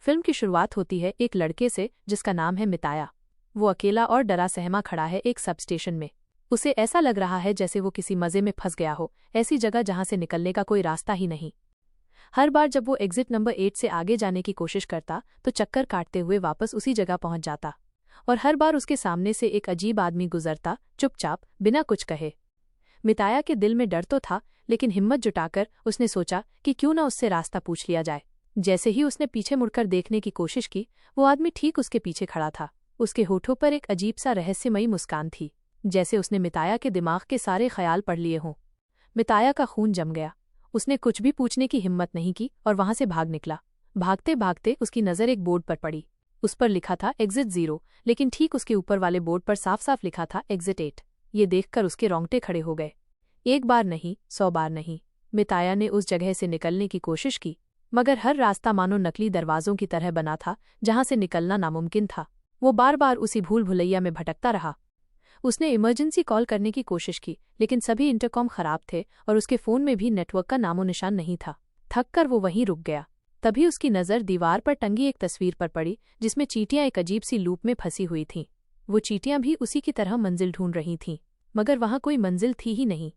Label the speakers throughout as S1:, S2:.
S1: Film की शुरुआत होती है एक लड़के से जिसका नाम है मिताया। वो अकेला और डरा सहमा खड़ा है एक सब स्टेशन में। उसे ऐसा लग रहा है जैसे वो किसी मजे में फंस गया हो, ऐसी जगह जहां से निकलने का कोई रास्ता ही नहीं। हर बार जब वो एग्जिट नंबर 8 से आगे जाने की कोशिश करता तो चक्कर काटते हुए वापस उसी जगह पहुंच जाता, और हर बार उसके सामने से एक अजीब आदमी गुजरता, चुपचाप, बिना कुछ कहे। मिताया के दिल में डर तो था, लेकिन हिम्मत जुटाकर उसने सोचा कि क्यों न उससे रास्ता पूछ लिया जाए। जैसे ही उसने पीछे मुड़कर देखने की कोशिश की, वो आदमी ठीक उसके पीछे खड़ा था। उसके होठों पर एक अजीब सा रहस्यमयी मुस्कान थी, जैसे उसने मिताया के दिमाग के सारे ख्याल पढ़ लिए हों। मिताया का खून जम गया। उसने कुछ भी पूछने की हिम्मत नहीं की और वहां से भाग निकला। भागते भागते उसकी नज़र एक बोर्ड पर पड़ी। उस पर लिखा था एग्जिट 0, लेकिन ठीक उसके ऊपर वाले बोर्ड पर साफ साफ लिखा था एग्जिट 8। ये देखकर उसके रोंगटे खड़े हो गए। एक बार नहीं, 100 बार नहीं, मिताया ने उस जगह से निकलने की कोशिश की, मगर हर रास्ता मानो नकली दरवाजों की तरह बना था जहां से निकलना नामुमकिन था। वो बार बार उसी भूल भुलैया में भटकता रहा। उसने इमरजेंसी कॉल करने की कोशिश की, लेकिन सभी इंटरकॉम खराब थे और उसके फोन में भी नेटवर्क का नामो निशान नहीं था। थक कर वो वहीं रुक गया। तभी उसकी नज़र दीवार पर टंगी एक तस्वीर पर पड़ी, जिसमें चींटियां एक अजीब सी लूप में फंसी हुई थीं। वो चींटियां भी उसी की तरह मंजिल ढूंढ रही थीं, मगर वहां कोई मंजिल थी ही नहीं।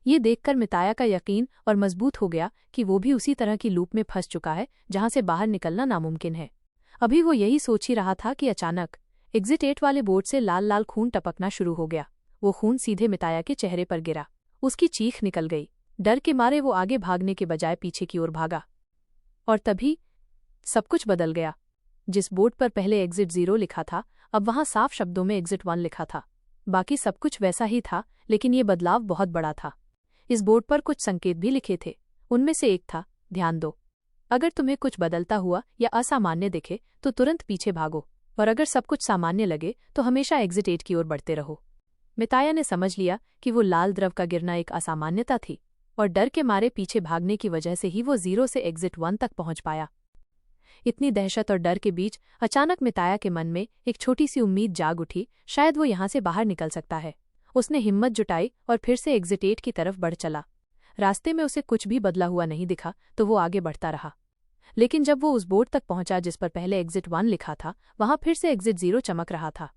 S1: ये देखकर मिताया का यकीन और मजबूत हो गया कि वो भी उसी तरह की लूप में फंस चुका है जहां से बाहर निकलना नामुमकिन है। अभी वो यही सोच ही रहा था कि अचानक एग्जिट 8 वाले बोर्ड से लाल लाल खून टपकना शुरू हो गया। वो खून सीधे मिताया के चेहरे पर गिरा। उसकी चीख निकल गई। डर के मारे वो आगे भागने के बजाय पीछे की ओर भागा। और तभी सब कुछ बदल गया। जिस बोर्ड पर पहले एग्जिट 0 लिखा था, अब वहां साफ शब्दों में एग्जिट 1 लिखा था। बाकी सब कुछ वैसा ही था, लेकिन ये बदलाव बहुत बड़ा था। इस बोर्ड पर कुछ संकेत भी लिखे थे। उनमें से एक था, ध्यान दो, अगर तुम्हें कुछ बदलता हुआ या असामान्य दिखे तो तुरंत पीछे भागो, और अगर सब कुछ सामान्य लगे तो हमेशा एग्जिट 8 की ओर बढ़ते रहो। मिताया ने समझ लिया कि वो लाल द्रव का गिरना एक असामान्यता थी, और डर के मारे पीछे भागने की वजह से ही वो 0 से एग्जिट 1 तक पहुंच पाया। इतनी दहशत और डर के बीच अचानक मिताया के मन में एक छोटी सी उम्मीद जाग उठी, शायद वो यहां से बाहर निकल सकता है। उसने हिम्मत जुटाई और फिर से एग्जिट 8 की तरफ बढ़ चला। रास्ते में उसे कुछ भी बदला हुआ नहीं दिखा तो वो आगे बढ़ता रहा। लेकिन जब वो उस बोर्ड तक पहुंचा जिस पर पहले एग्जिट 1 लिखा था, वहां फिर से एग्जिट 0 चमक रहा था।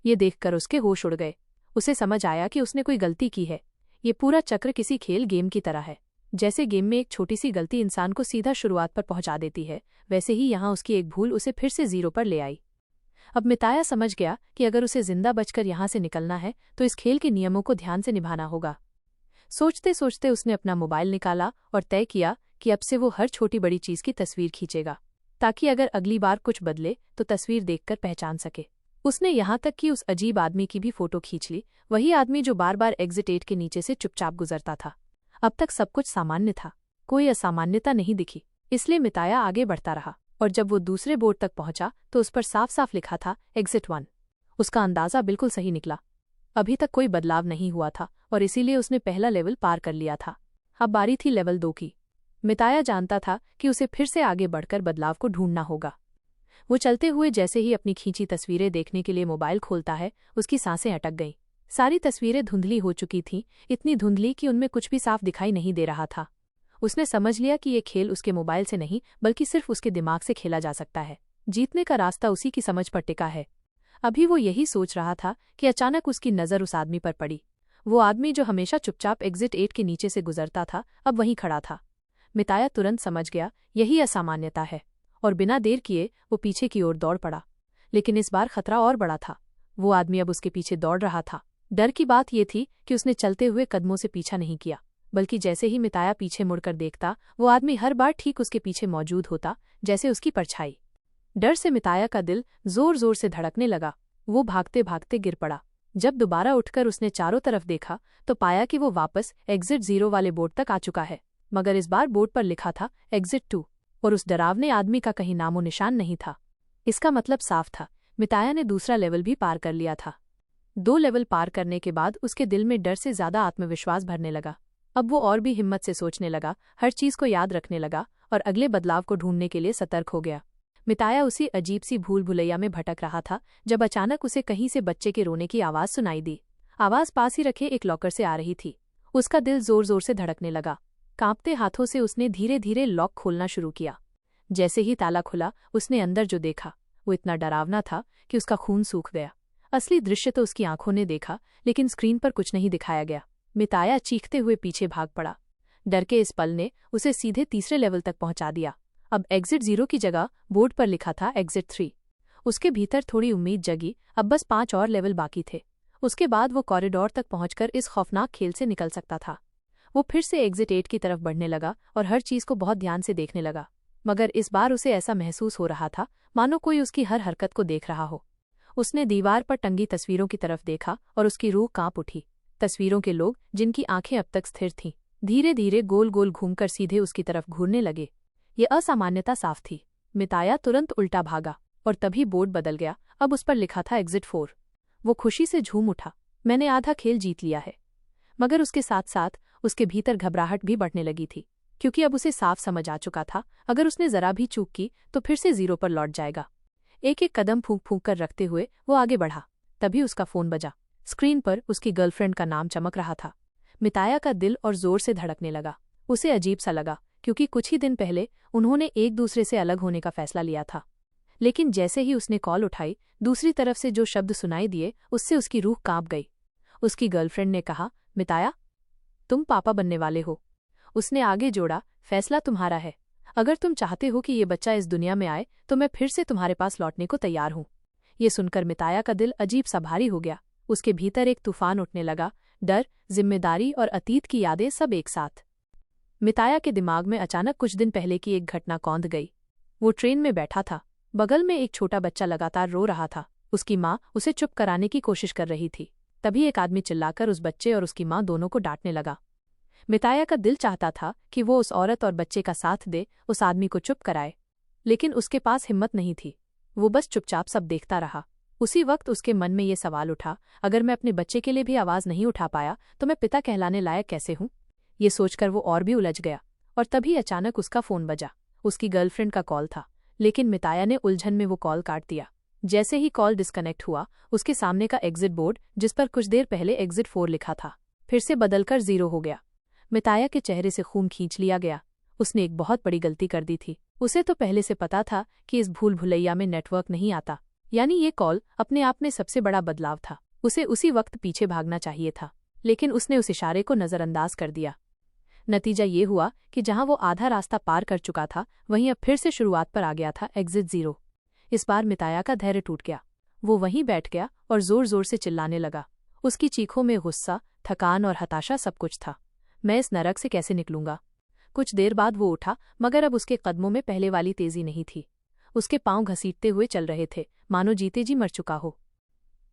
S1: ये देखकर उसके होश उड़ गए। उसे समझ आया कि उसने कोई गलती की है। ये पूरा चक्र किसी खेल गेम की तरह है। जैसे गेम में एक छोटी सी गलती इंसान को सीधा शुरुआत पर पहुंचा देती है, वैसे ही यहाँ उसकी एक भूल उसे फिर से 0 पर ले आई। अब मिताया समझ गया कि अगर उसे जिंदा बचकर यहाँ से निकलना है तो इस खेल के नियमों को ध्यान से निभाना होगा। सोचते सोचते उसने अपना मोबाइल निकाला और तय किया कि अब से वो हर छोटी बड़ी चीज की तस्वीर खींचेगा, ताकि अगर अगली बार कुछ बदले तो तस्वीर देखकर पहचान सके। उसने यहाँ तक कि उस अजीब आदमी की भी फोटो खींच ली, वही आदमी जो बार बार एग्जिट 8 के नीचे से चुपचाप गुजरता था। अब तक सब कुछ सामान्य था, कोई असामान्यता नहीं दिखी, इसलिए मिताया आगे बढ़ता रहा। और जब वो दूसरे बोर्ड तक पहुंचा तो उस पर साफ साफ लिखा था एग्जिट 1। उसका अंदाजा बिल्कुल सही निकला। अभी तक कोई बदलाव नहीं हुआ था और इसीलिए उसने पहला लेवल पार कर लिया था। अब बारी थी लेवल 2 की। मिताया जानता था कि उसे फिर से आगे बढ़कर बदलाव को ढूंढना होगा। वो चलते हुए जैसे ही अपनी खींची तस्वीरें देखने के लिए मोबाइल खोलता है, उसकी सांसें अटक गईं। सारी तस्वीरें धुंधली हो चुकी थीं, इतनी धुंधली कि उनमें कुछ भी साफ दिखाई नहीं दे रहा था। उसने समझ लिया कि ये खेल उसके मोबाइल से नहीं बल्कि सिर्फ उसके दिमाग से खेला जा सकता है। जीतने का रास्ता उसी की समझ पर टिका है। अभी वो यही सोच रहा था कि अचानक उसकी नज़र उस आदमी पर पड़ी। वो आदमी जो हमेशा चुपचाप एग्जिट 8 के नीचे से गुजरता था, अब वहीं खड़ा था। मिताया तुरंत समझ गया यही असामान्यता है, और बिना देर किए वो पीछे की ओर दौड़ पड़ा। लेकिन इस बार खतरा और बड़ा था। वो आदमी अब उसके पीछे दौड़ रहा था। डर की बात ये थी कि उसने चलते हुए कदमों से पीछा नहीं किया, बल्कि जैसे ही मिताया पीछे मुड़कर देखता, वो आदमी हर बार ठीक उसके पीछे मौजूद होता, जैसे उसकी परछाई। डर से मिताया का दिल जोर जोर से धड़कने लगा। वो भागते भागते गिर पड़ा। जब दोबारा उठकर उसने चारों तरफ देखा तो पाया कि वो वापस एग्जिट 0 वाले बोर्ड तक आ चुका है, मगर इस बार बोर्ड पर लिखा था एग्जिट 2, और उस डरावने आदमी का कहीं नामो निशान नहीं था। इसका मतलब साफ था, मिताया ने दूसरा लेवल भी पार कर लिया था। 2 लेवल पार करने के बाद उसके दिल में डर से ज्यादा आत्मविश्वास भरने लगा। अब वो और भी हिम्मत से सोचने लगा, हर चीज को याद रखने लगा और अगले बदलाव को ढूंढने के लिए सतर्क हो गया। मिताया उसी अजीब सी भूल भुलैया में भटक रहा था जब अचानक उसे कहीं से बच्चे के रोने की आवाज सुनाई दी। आवाज पास ही रखे एक लॉकर से आ रही थी। उसका दिल जोर जोर से धड़कने लगा। कांपते हाथों से उसने धीरे धीरे लॉक खोलना शुरू किया। जैसे ही ताला खुला, उसने अंदर जो देखा वो इतना डरावना था कि उसका खून सूख गया। असली दृश्य तो उसकी आंखों ने देखा, लेकिन स्क्रीन पर कुछ नहीं दिखाया गया। मिताया चीखते हुए पीछे भाग पड़ा। डर के इस पल ने उसे सीधे तीसरे लेवल तक पहुंचा दिया। अब एग्जिट 0 की जगह बोर्ड पर लिखा था एग्जिट 3। उसके भीतर थोड़ी उम्मीद जगी, अब बस 5 और लेवल बाकी थे। उसके बाद वो कॉरिडोर तक पहुंचकर इस खौफनाक खेल से निकल सकता था। वो फिर से एग्जिट 8 की तरफ बढ़ने लगा और हर चीज को बहुत ध्यान से देखने लगा, मगर इस बार उसे ऐसा महसूस हो रहा था मानो कोई उसकी हर हरकत को देख रहा हो। उसने दीवार पर टंगी तस्वीरों की तरफ देखा और उसकी रूह कांप उठी। तस्वीरों के लोग, जिनकी आंखें अब तक स्थिर थीं, धीरे धीरे गोल गोल घूमकर सीधे उसकी तरफ घूरने लगे। ये असामान्यता साफ थी। मिताया तुरंत उल्टा भागा और तभी बोर्ड बदल गया। अब उस पर लिखा था एग्जिट 4। वो खुशी से झूम उठा। मैंने आधा खेल जीत लिया है। मगर उसके साथ साथ उसके भीतर घबराहट भी बढ़ने लगी थी, क्योंकि अब उसे साफ समझ आ चुका था, अगर उसने जरा भी चूक की तो फिर से 0 पर लौट जाएगा। एक एक कदम फूंक फूंक कर रखते हुए वो आगे बढ़ा। तभी उसका फोन बजा। स्क्रीन पर उसकी गर्लफ्रेंड का नाम चमक रहा था। मिताया का दिल और जोर से धड़कने लगा। उसे अजीब सा लगा, क्योंकि कुछ ही दिन पहले उन्होंने एक दूसरे से अलग होने का फैसला लिया था। लेकिन जैसे ही उसने कॉल उठाई, दूसरी तरफ से जो शब्द सुनाई दिए, उससे उसकी रूह कांप गई। उसकी गर्लफ्रेंड ने कहा, मिताया, तुम पापा बनने वाले हो। उसने आगे जोड़ा, फैसला तुम्हारा है। अगर तुम चाहते हो कि ये बच्चा इस दुनिया में आए तो मैं फिर से तुम्हारे पास लौटने को तैयार हूं। ये सुनकर मिताया का दिल अजीब सा भारी हो गया। उसके भीतर एक तूफान उठने लगा, डर, जिम्मेदारी और अतीत की यादें सब एक साथ। मिताया के दिमाग में अचानक कुछ दिन पहले की एक घटना कौंध गई। वो ट्रेन में बैठा था। बगल में एक छोटा बच्चा लगातार रो रहा था। उसकी माँ उसे चुप कराने की कोशिश कर रही थी। तभी एक आदमी चिल्लाकर उस बच्चे और उसकी माँ दोनों को डांटने लगा। मिताया का दिल चाहता था कि वो उस औरत और बच्चे का साथ दे, उस आदमी को चुप कराए, लेकिन उसके पास हिम्मत नहीं थी। वो बस चुपचाप सब देखता रहा। उसी वक्त उसके मन में ये सवाल उठा, अगर मैं अपने बच्चे के लिए भी आवाज नहीं उठा पाया तो मैं पिता कहलाने लायक कैसे हूँ? ये सोचकर वो और भी उलझ गया। और तभी अचानक उसका फोन बजा। उसकी गर्लफ्रेंड का कॉल था, लेकिन मिताया ने उलझन में वो कॉल काट दिया। जैसे ही कॉल डिस्कनेक्ट हुआ, उसके सामने का एग्जिट बोर्ड, जिस पर कुछ देर पहले एग्जिट 4 लिखा था, फिर से बदलकर 0 हो गया। मिताया के चेहरे से खून खींच लिया गया। उसने एक बहुत बड़ी गलती कर दी थी। उसे तो पहले से पता था कि इस भूल भुलैया में नेटवर्क नहीं आता, यानी ये कॉल अपने आप में सबसे बड़ा बदलाव था। उसे उसी वक्त पीछे भागना चाहिए था, लेकिन उसने उस इशारे को नजरअंदाज कर दिया। नतीजा ये हुआ कि जहां वो आधा रास्ता पार कर चुका था, वहीं अब फिर से शुरुआत पर आ गया था एग्जिट 0। इस बार मिताया का धैर्य टूट गया। वो वहीं बैठ गया और जोर जोर से चिल्लाने लगा। उसकी चीखों में गुस्सा, थकान और हताशा सब कुछ था। मैं इस नरक से कैसे निकलूंगा? कुछ देर बाद वो उठा, मगर अब उसके कदमों में पहले वाली तेजी नहीं थी। उसके पांव घसीटते हुए चल रहे थे, मानो जीते जी मर चुका हो।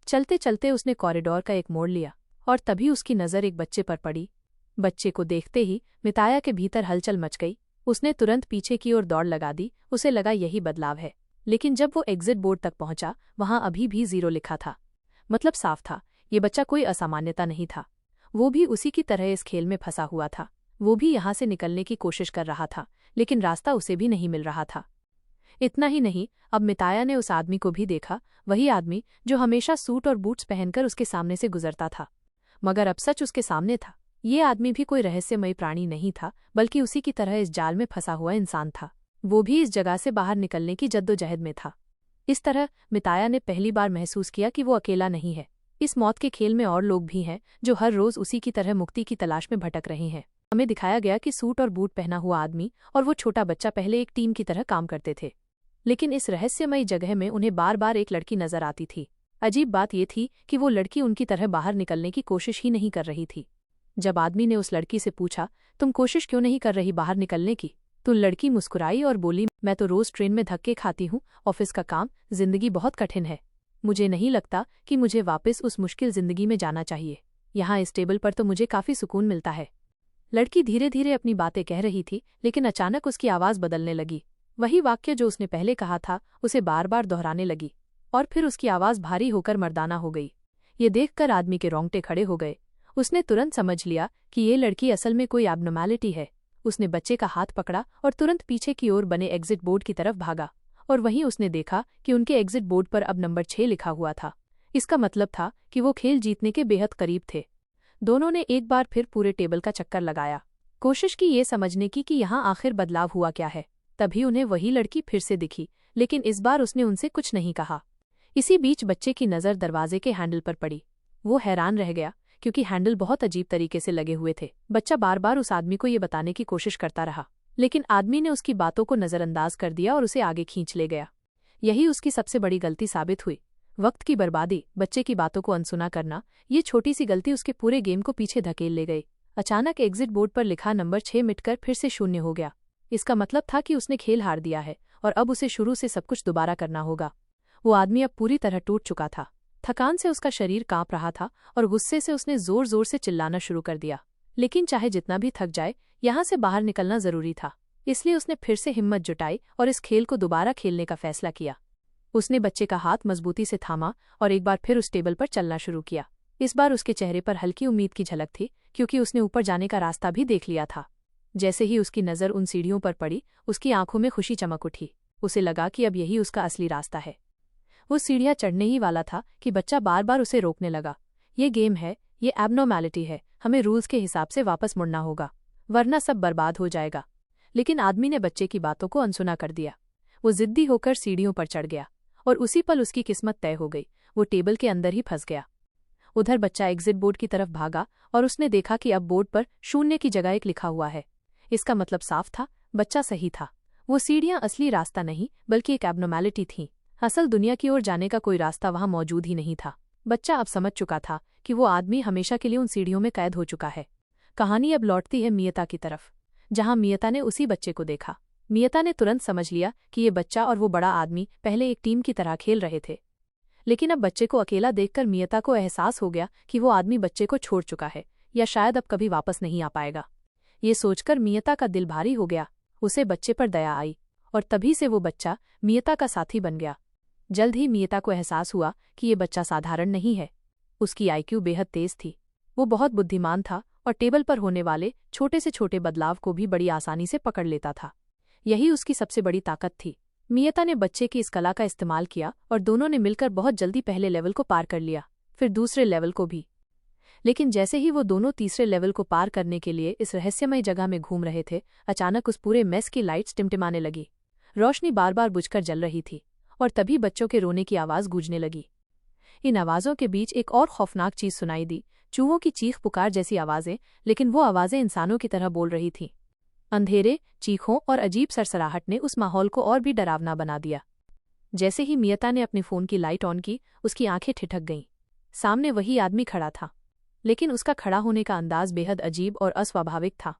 S1: चलते चलते उसने कॉरिडोर का एक मोड़ लिया और तभी उसकी नजर एक बच्चे पर पड़ी। बच्चे को देखते ही मिताया के भीतर हलचल मच गई। उसने तुरंत पीछे की ओर दौड़ लगा दी। उसे लगा यही बदलाव है। लेकिन जब वो एग्जिट बोर्ड तक पहुंचा, वहां अभी भी 0 लिखा था। मतलब साफ था, ये बच्चा कोई असामान्यता नहीं था। वो भी उसी की तरह इस खेल में फंसा हुआ था। वो भी यहां से निकलने की कोशिश कर रहा था, लेकिन रास्ता उसे भी नहीं मिल रहा था। इतना ही नहीं, अब मिताया ने उस आदमी को भी देखा, वही आदमी जो हमेशा सूट और बूट्स पहनकर उसके सामने से गुजरता था। मगर अब सच उसके सामने था। ये आदमी भी कोई रहस्यमयी प्राणी नहीं था, बल्कि उसी की तरह इस जाल में फंसा हुआ इंसान था। वो भी इस जगह से बाहर निकलने की जद्दोजहद में था। इस तरह मिताया ने पहली बार महसूस किया कि वो अकेला नहीं है। इस मौत के खेल में और लोग भी हैं, जो हर रोज उसी की तरह मुक्ति की तलाश में भटक रहे हैं। हमें दिखाया गया कि सूट और बूट पहना हुआ आदमी और वो छोटा बच्चा पहले एक टीम की तरह काम करते थे, लेकिन इस रहस्यमयी जगह में उन्हें बार बार एक लड़की नजर आती थी। अजीब बात यह थी कि वो लड़की उनकी तरह बाहर निकलने की कोशिश ही नहीं कर रही थी। जब आदमी ने उस लड़की से पूछा, तुम कोशिश क्यों नहीं कर रही बाहर निकलने की, तो लड़की मुस्कुराई और बोली, मैं तो रोज ट्रेन में धक्के खाती हूँ, ऑफिस का काम, जिंदगी बहुत कठिन है। मुझे नहीं लगता कि मुझे वापस उस मुश्किल जिंदगी में जाना चाहिए। यहाँ इस टेबल पर तो मुझे काफी सुकून मिलता है। लड़की धीरे धीरे अपनी बातें कह रही थी, लेकिन अचानक उसकी आवाज बदलने लगी। वही वाक्य जो उसने पहले कहा था, उसे बार बार दोहराने लगी, और फिर उसकी आवाज भारी होकर मर्दाना हो गई। ये देखकर आदमी के रोंगटे खड़े हो गए। उसने तुरंत समझ लिया कि ये लड़की असल में कोई एबनॉर्मैलिटी है। उसने बच्चे का हाथ पकड़ा और तुरंत पीछे की ओर बने एग्जिट बोर्ड की तरफ भागा, और वहीं उसने देखा कि उनके एग्जिट बोर्ड पर अब नंबर 6 लिखा हुआ था। इसका मतलब था कि वो खेल जीतने के बेहद करीब थे। दोनों ने एक बार फिर पूरे टेबल का चक्कर लगाया, कोशिश की ये समझने की कि यहाँ आखिर बदलाव हुआ क्या है। तभी उन्हें वही लड़की फिर से दिखी, लेकिन इस बार उसने उनसे कुछ नहीं कहा। इसी बीच बच्चे की नज़र दरवाजे के हैंडल पर पड़ी। वो हैरान रह गया, क्योंकि हैंडल बहुत अजीब तरीके से लगे हुए थे। बच्चा बार बार उस आदमी को ये बताने की कोशिश करता रहा, लेकिन आदमी ने उसकी बातों को नज़रअंदाज कर दिया और उसे आगे खींच ले गया। यही उसकी सबसे बड़ी गलती साबित हुई। वक्त की बर्बादी, बच्चे की बातों को अनसुना करना, ये छोटी सी गलती उसके पूरे गेम को पीछे धकेल ले गई। अचानक एग्जिट बोर्ड पर लिखा नंबर 6 मिटकर फिर से 0 हो गया। इसका मतलब था कि उसने खेल हार दिया है और अब उसे शुरू से सब कुछ दोबारा करना होगा। वो आदमी अब पूरी तरह टूट चुका था। थकान से उसका शरीर कांप रहा था और गुस्से से उसने जोर जोर से चिल्लाना शुरू कर दिया। लेकिन चाहे जितना भी थक जाए, यहाँ से बाहर निकलना जरूरी था। इसलिए उसने फिर से हिम्मत जुटाई और इस खेल को दोबारा खेलने का फैसला किया। उसने बच्चे का हाथ मजबूती से थामा और एक बार फिर उस टेबल पर चलना शुरू किया। इस बार उसके चेहरे पर हल्की उम्मीद की झलक थी, क्योंकि उसने ऊपर जाने का रास्ता भी देख लिया था। जैसे ही उसकी नज़र उन सीढ़ियों पर पड़ी, उसकी आंखों में खुशी चमक उठी। उसे लगा कि अब यही उसका असली रास्ता है। वो सीढ़ियां चढ़ने ही वाला था कि बच्चा बार बार उसे रोकने लगा। ये गेम है, ये एबनॉर्मैलिटी है, हमें रूल्स के हिसाब से वापस मुड़ना होगा, वरना सब बर्बाद हो जाएगा। लेकिन आदमी ने बच्चे की बातों को अनसुना कर दिया। वो जिद्दी होकर सीढ़ियों पर चढ़ गया और उसी पल उसकी किस्मत तय हो गई। वो टेबल के अंदर ही फंस गया। उधर बच्चा एग्जिट बोर्ड की तरफ भागा और उसने देखा कि अब बोर्ड पर 0 की जगह 1 लिखा हुआ है। इसका मतलब साफ था, बच्चा सही था। वो सीढ़ियां असली रास्ता नहीं, बल्कि एक एबनॉर्मैलिटी थीं। असल दुनिया की ओर जाने का कोई रास्ता वहां मौजूद ही नहीं था। बच्चा अब समझ चुका था कि वो आदमी हमेशा के लिए उन सीढ़ियों में कैद हो चुका है। कहानी अब लौटती है मियता की तरफ, जहां मियता ने उसी बच्चे को देखा। मियता ने तुरंत समझ लिया कि ये बच्चा और वो बड़ा आदमी पहले एक टीम की तरह खेल रहे थे। लेकिन अब बच्चे को अकेला देखकर मियता को एहसास हो गया कि वो आदमी बच्चे को छोड़ चुका है, या शायद अब कभी वापस नहीं आ पाएगा। ये सोचकर मियता का दिल भारी हो गया। उसे बच्चे पर दया आई और तभी से वो बच्चा मियता का साथी बन गया। जल्द ही मियता को एहसास हुआ कि ये बच्चा साधारण नहीं है। उसकी आईक्यू बेहद तेज थी। वो बहुत बुद्धिमान था और टेबल पर होने वाले छोटे से छोटे बदलाव को भी बड़ी आसानी से पकड़ लेता था। यही उसकी सबसे बड़ी ताकत थी। मियता ने बच्चे की इस कला का इस्तेमाल किया और दोनों ने मिलकर बहुत जल्दी पहले लेवल को पार कर लिया, फिर दूसरे लेवल को भी। लेकिन जैसे ही वो दोनों तीसरे लेवल को पार करने के लिए इस रहस्यमय जगह में घूम रहे थे, अचानक उस पूरे मेस की लाइट्स टिमटिमाने लगी। रोशनी बार बार बुझकर जल रही थी और तभी बच्चों के रोने की आवाज़ गूंजने लगी। इन आवाज़ों के बीच एक और खौफनाक चीज़ सुनाई दी, चूहों की चीख पुकार जैसी आवाज़ें, लेकिन वो आवाज़ें इंसानों की तरह बोल रही थीं। अंधेरे, चीखों और अजीब सरसराहट ने उस माहौल को और भी डरावना बना दिया। जैसे ही मियता ने अपने फ़ोन की लाइट ऑन की, उसकी आंखें ठिठक गईं। सामने वही आदमी खड़ा था, लेकिन उसका खड़ा होने का अंदाज बेहद अजीब और अस्वाभाविक था।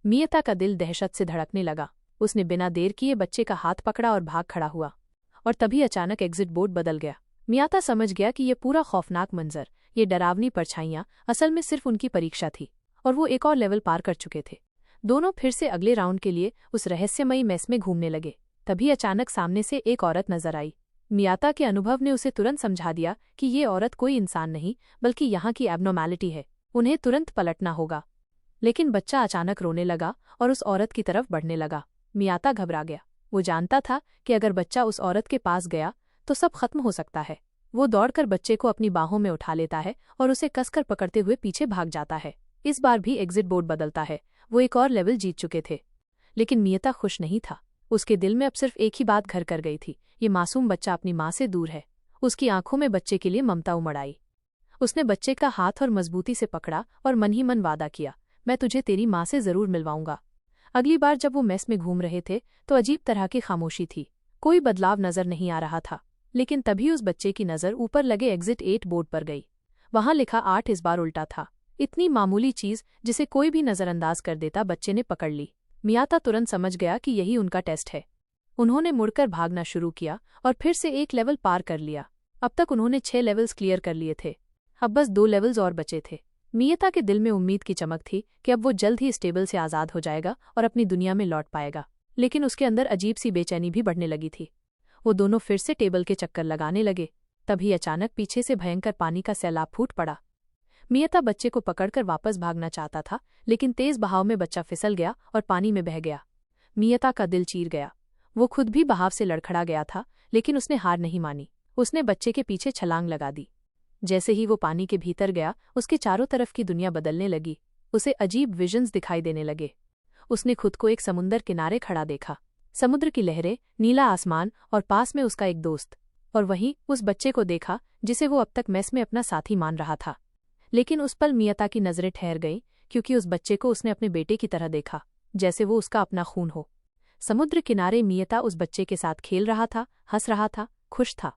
S1: मियता का दिल दहशत से धड़कने लगा। उसने बिना देर किए बच्चे का हाथ पकड़ा और भाग खड़ा हुआ। और तभी अचानक एग्जिट बोर्ड बदल गया। मियता समझ गया कि ये पूरा खौफनाक मंजर, ये डरावनी परछाइयाँ असल में सिर्फ उनकी परीक्षा थी और वो एक और लेवल पार कर चुके थे। दोनों फिर से अगले राउंड के लिए उस रहस्यमयी मेस में घूमने लगे। तभी अचानक सामने से एक औरत नजर आई। मियता के अनुभव ने उसे तुरंत समझा दिया कि ये औरत कोई इंसान नहीं, बल्कि यहाँ की एबनॉर्मैलिटी है। उन्हें तुरंत पलटना होगा। लेकिन बच्चा अचानक रोने लगा और उस औरत की तरफ बढ़ने लगा। मियता घबरा गया। वो जानता था कि अगर बच्चा उस औरत के पास गया तो सब खत्म हो सकता है। वो दौड़कर बच्चे को अपनी बाहों में उठा लेता है और उसे कसकर पकड़ते हुए पीछे भाग जाता है। इस बार भी एग्जिट बोर्ड बदलता है। वो एक और लेवल जीत चुके थे। लेकिन मियता खुश नहीं था। उसके दिल में अब सिर्फ एक ही बात घर कर गई थी, ये मासूम बच्चा अपनी माँ से दूर है। उसकी आंखों में बच्चे के लिए ममता उमड़ आई। उसने बच्चे का हाथ और मजबूती से पकड़ा और मन ही मन वादा किया, मैं तुझे तेरी माँ से जरूर मिलवाऊंगा। अगली बार जब वो मेस में घूम रहे थे तो अजीब तरह की खामोशी थी। कोई बदलाव नजर नहीं आ रहा था। लेकिन तभी उस बच्चे की नज़र ऊपर लगे एग्जिट 8 बोर्ड पर गई। वहां लिखा 8 इस बार उल्टा था। इतनी मामूली चीज जिसे कोई भी नजरअंदाज कर देता बच्चे ने पकड़ ली। मियता तुरंत समझ गया कि यही उनका टेस्ट है। उन्होंने मुड़कर भागना शुरू किया और फिर से एक लेवल पार कर लिया। अब तक उन्होंने 6 लेवल्स क्लियर कर लिए थे। अब बस 2 लेवल्स और बचे थे। मियता के दिल में उम्मीद की चमक थी कि अब वो जल्द ही इस टेबल से आज़ाद हो जाएगा और अपनी दुनिया में लौट पाएगा। लेकिन उसके अंदर अजीब सी बेचैनी भी बढ़ने लगी थी। वो दोनों फिर से टेबल के चक्कर लगाने लगे। तभी अचानक पीछे से भयंकर पानी का सैलाब फूट पड़ा। मियता बच्चे को पकड़कर वापस भागना चाहता था, लेकिन तेज बहाव में बच्चा फिसल गया और पानी में बह गया। मियता का दिल चीर गया। वो खुद भी बहाव से लड़खड़ा गया था, लेकिन उसने हार नहीं मानी। उसने बच्चे के पीछे छलांग लगा दी। जैसे ही वो पानी के भीतर गया, उसके चारों तरफ की दुनिया बदलने लगी। उसे अजीब विजन्स दिखाई देने लगे। उसने खुद को एक समुंदर किनारे खड़ा देखा। समुद्र की लहरें, नीला आसमान और पास में उसका एक दोस्त। और वहीं उस बच्चे को देखा जिसे वो अब तक मेस में अपना साथी मान रहा था। लेकिन उस पल मियता की नजरें ठहर गईं, क्योंकि उस बच्चे को उसने अपने बेटे की तरह देखा, जैसे वो उसका अपना खून हो। समुद्र किनारे मियता उस बच्चे के साथ खेल रहा था, हंस रहा था, खुश था।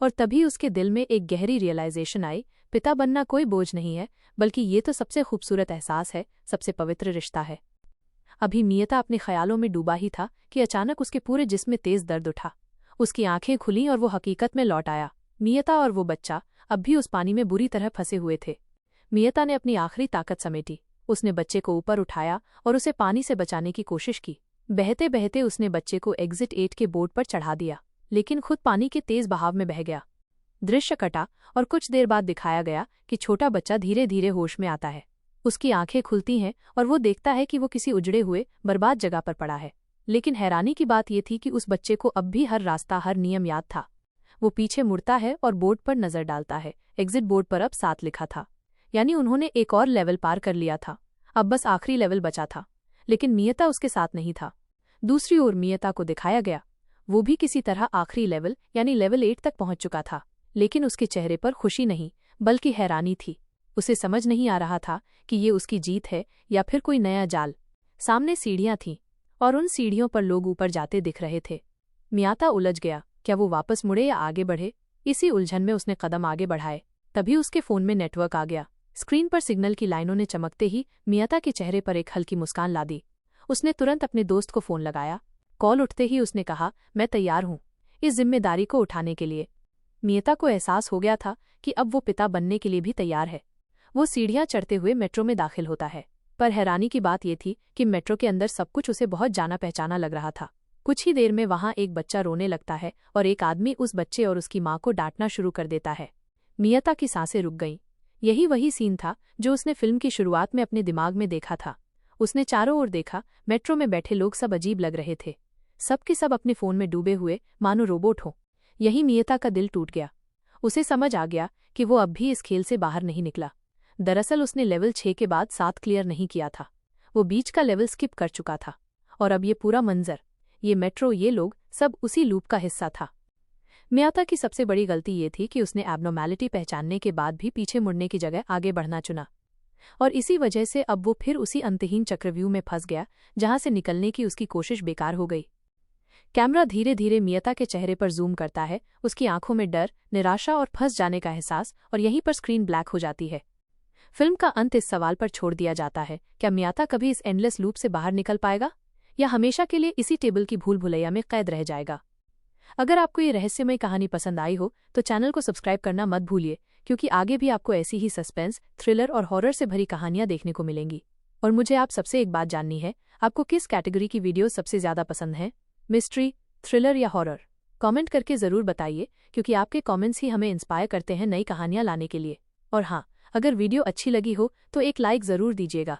S1: और तभी उसके दिल में एक गहरी रियलाइजेशन आई, पिता बनना कोई बोझ नहीं है, बल्कि ये तो सबसे खूबसूरत एहसास है, सबसे पवित्र रिश्ता है। अभी मियता अपने ख्यालों में डूबा ही था कि अचानक उसके पूरे जिस्म में तेज दर्द उठा। उसकी आंखें खुलीं और वो हकीकत में लौट आया। मियता और वो बच्चा अब भी उस पानी में बुरी तरह फंसे हुए थे। मियता ने अपनी आखिरी ताकत समेटी। उसने बच्चे को ऊपर उठाया और उसे पानी से बचाने की कोशिश की। बहते बहते उसने बच्चे को एग्जिट 8 के बोर्ड पर चढ़ा दिया, लेकिन खुद पानी के तेज बहाव में बह गया। दृश्य कटा और कुछ देर बाद दिखाया गया कि छोटा बच्चा धीरे धीरे होश में आता है। उसकी आंखें खुलती हैं और वो देखता है कि वो किसी उजड़े हुए बर्बाद जगह पर पड़ा है। लेकिन हैरानी की बात यह थी कि उस बच्चे को अब भी हर रास्ता, हर नियम याद था। वो पीछे मुड़ता है और बोर्ड पर नजर डालता है। एग्जिट बोर्ड पर अब 7 लिखा था, यानी उन्होंने एक और लेवल पार कर लिया था। अब बस आखिरी लेवल बचा था, लेकिन मियता उसके साथ नहीं था। दूसरी ओर मियता को दिखाया गया, वो भी किसी तरह आखिरी लेवल यानी लेवल 8 तक पहुंच चुका था। लेकिन उसके चेहरे पर खुशी नहीं, बल्कि हैरानी थी। उसे समझ नहीं आ रहा था कि ये उसकी जीत है या फिर कोई नया जाल। सामने सीढ़ियां थीं और उन सीढ़ियों पर लोग ऊपर जाते दिख रहे थे। मियता उलझ गया, क्या वो वापस मुड़े या आगे बढ़े। इसी उलझन में उसने कदम आगे बढ़ाए। तभी उसके फोन में नेटवर्क आ गया। स्क्रीन पर सिग्नल की लाइनों ने चमकते ही मियता के चेहरे पर एक हल्की मुस्कान ला दी। उसने तुरंत अपने दोस्त को फोन लगाया। कॉल उठते ही उसने कहा, मैं तैयार हूं इस जिम्मेदारी को उठाने के लिए। मियता को एहसास हो गया था कि अब वो पिता बनने के लिए भी तैयार है। वो सीढ़ियां चढ़ते हुए मेट्रो में दाखिल होता है। पर हैरानी की बात यह थी कि मेट्रो के अंदर सब कुछ उसे बहुत जाना पहचाना लग रहा था। कुछ ही देर में वहां एक बच्चा रोने लगता है और एक आदमी उस बच्चे और उसकी मां को डांटना शुरू कर देता है। मियता की सांसें रुक गईं। यही वही सीन था जो उसने फिल्म की शुरुआत में अपने दिमाग में देखा था। उसने चारों ओर देखा, मेट्रो में बैठे लोग सब अजीब लग रहे थे। सब के सब अपने फोन में डूबे हुए, मानो रोबोट हो। यही मियता का दिल टूट गया। उसे समझ आ गया कि वो अब भी इस खेल से बाहर नहीं निकला। दरअसल उसने लेवल 6 के बाद 7 क्लियर नहीं किया था। वो बीच का लेवल स्किप कर चुका था। और अब ये पूरा मंजर, ये मेट्रो, ये लोग, सब उसी लूप का हिस्सा था। मियता की सबसे बड़ी गलती ये थी कि उसने एब्नॉर्मैलिटी पहचानने के बाद भी पीछे मुड़ने की जगह आगे बढ़ना चुना। और इसी वजह से अब वो फिर उसी अंतहीन चक्रव्यूह में फंस गया जहां से निकलने की उसकी कोशिश बेकार हो गई। कैमरा धीरे धीरे मियता के चेहरे पर जूम करता है, उसकी आंखों में डर, निराशा और फंस जाने का एहसास, और यहीं पर स्क्रीन ब्लैक हो जाती है। फिल्म का अंत इस सवाल पर छोड़ दिया जाता है, क्या मियता कभी इस एंडलेस लूप से बाहर निकल पाएगा, या हमेशा के लिए इसी टेबल की भूल भुलैया में कैद रह जाएगा। अगर आपको ये रहस्यमय कहानी पसंद आई हो तो चैनल को सब्सक्राइब करना मत भूलिए, क्योंकि आगे भी आपको ऐसी ही सस्पेंस, थ्रिलर और हॉरर से भरी कहानियां देखने को मिलेंगी। और मुझे आप सबसे एक बात जाननी है, आपको किस कैटेगरी की वीडियो सबसे ज्यादा पसंद है, मिस्ट्री, थ्रिलर या हॉरर? कमेंट करके जरूर बताइए, क्योंकि आपके कमेंट्स ही हमें इंस्पायर करते हैं नई कहानियां लाने के लिए। और हाँ, अगर वीडियो अच्छी लगी हो तो एक लाइक जरूर दीजिएगा।